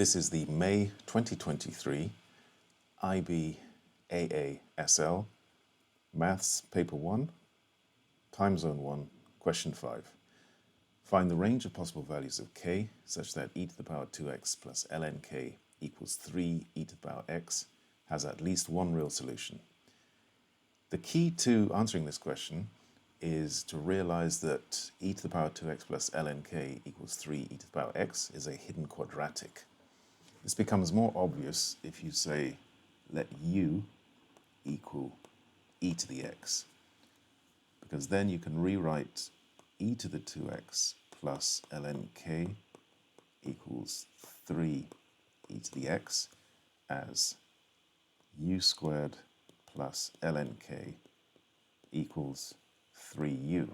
This is the May 2023 IB AASL Maths Paper 1, Time Zone 1, Question 5. Find the range of possible values of k such that e to the power 2x plus ln k equals 3 e to the power x has at least one real solution. The key to answering this question is to realize that e to the power 2x plus ln k equals 3 e to the power x is a hidden quadratic. This becomes more obvious if you say let u equal e to the x, because then you can rewrite e to the 2x plus ln k equals 3 e to the x as u squared plus ln k equals 3u.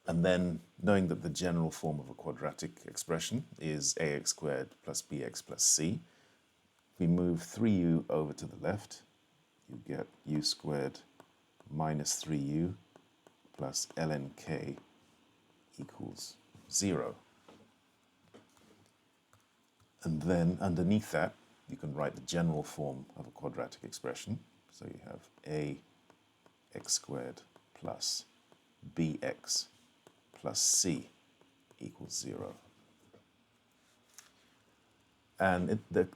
And then, knowing that the general form of a quadratic expression is ax squared plus bx plus c, we move 3u over to the left, you get u squared minus 3u plus ln k equals 0. And then underneath that, you can write the general form of a quadratic expression. So you have ax squared plus bx plus c equals 0. And the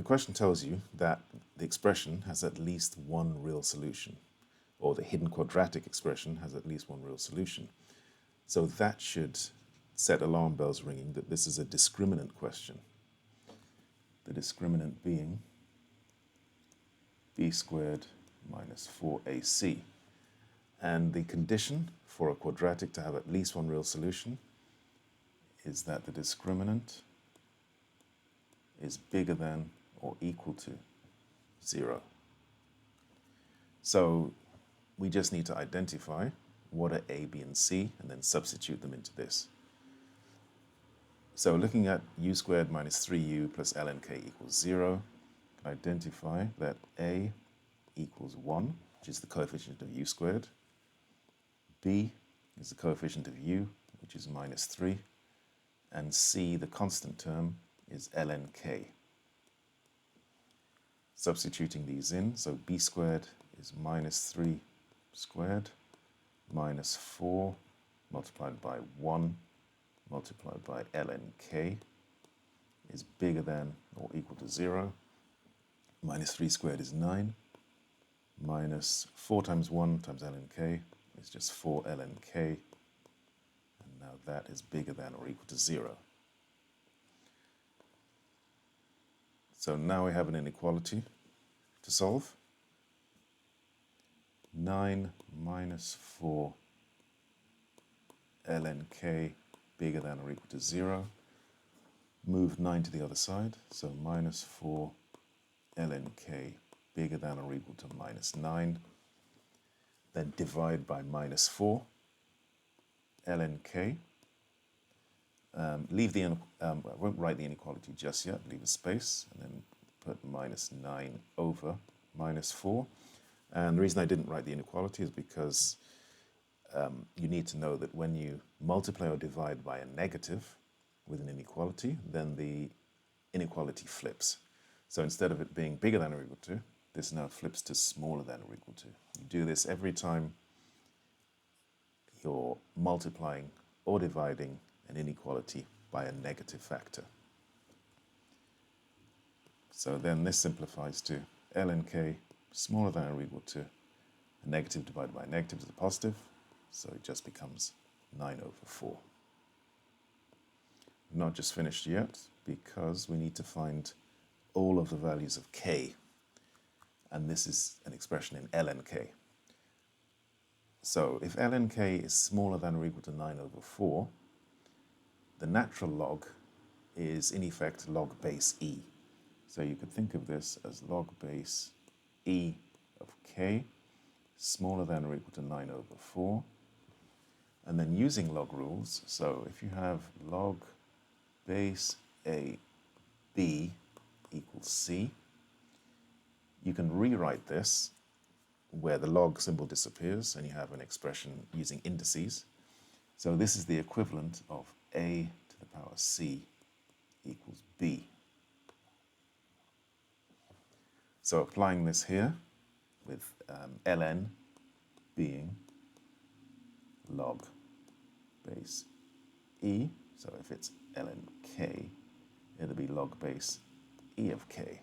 question tells you that the expression has at least one real solution, or the hidden quadratic expression has at least one real solution. So that should set alarm bells ringing that this is a discriminant question. The discriminant being b squared minus 4ac. And the condition for a quadratic to have at least one real solution is that the discriminant is bigger than or equal to 0. So we just need to identify what are a, b, and c, and then substitute them into this. So looking at u squared minus 3u plus ln k equals 0, identify that a equals 1, which is the coefficient of u squared. B is the coefficient of u, which is minus 3. And c, the constant term, is ln k. Substituting these in, so b squared is minus 3 squared minus 4 multiplied by 1 multiplied by ln k is bigger than or equal to 0. Minus 3 squared is 9. Minus 4 times 1 times ln k is just 4 ln k. And now that is bigger than or equal to 0. So now we have an inequality to solve. 9 minus 4 ln k bigger than or equal to 0. Move 9 to the other side, so minus 4 ln k bigger than or equal to minus 9. Then divide by minus 4 ln k. I won't write the inequality just yet, leave a space, and then put minus 9 over minus 4. And the reason I didn't write the inequality is because you need to know that when you multiply or divide by a negative with an inequality, then the inequality flips. So instead of it being bigger than or equal to, this now flips to smaller than or equal to. You do this every time you're multiplying or dividing an inequality by a negative factor. So then this simplifies to ln k smaller than or equal to a negative divided by a negative is a positive, so it just becomes 9 over 4. Not just finished yet, because we need to find all of the values of k, and this is an expression in ln k. So if ln k is smaller than or equal to 9 over 4, the natural log is in effect log base e. So you could think of this as log base e of k smaller than or equal to 9 over 4. And then using log rules, so if you have log base a b equals c, you can rewrite this where the log symbol disappears and you have an expression using indices. So this is the equivalent of a to the power c b. So applying this here with ln being log base e, so if it's ln k, it'll be log base e of k.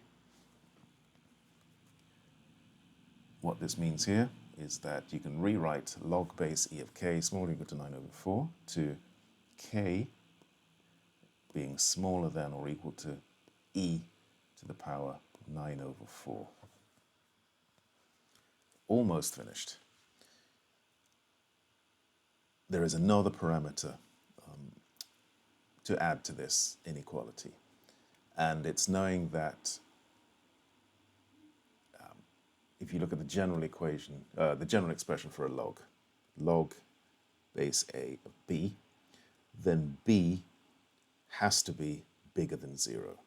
What this means here is that you can rewrite log base e of k smaller or equal to 9 over 4 to k being smaller than or equal to e to the power 9 over 4. Almost finished. There is another parameter to add to this inequality, and it's knowing that if you look at the general equation, the general expression for a log base a of b, then b has to be bigger than 0.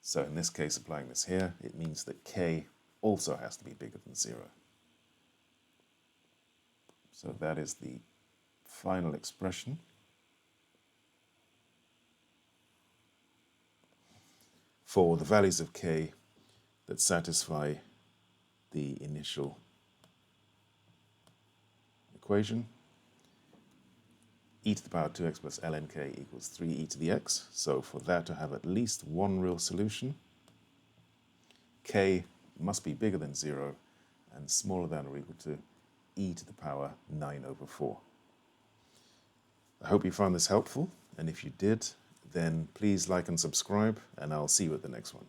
So in this case, applying this here, it means that k also has to be bigger than 0. So that is the final expression. For the values of k that satisfy the initial equation, e to the power 2x plus ln k equals 3e to the x. So for that to have at least one real solution, k must be bigger than 0 and smaller than or equal to e to the power 9 over 4. I hope you found this helpful, and if you did, then please like and subscribe, and I'll see you at the next one.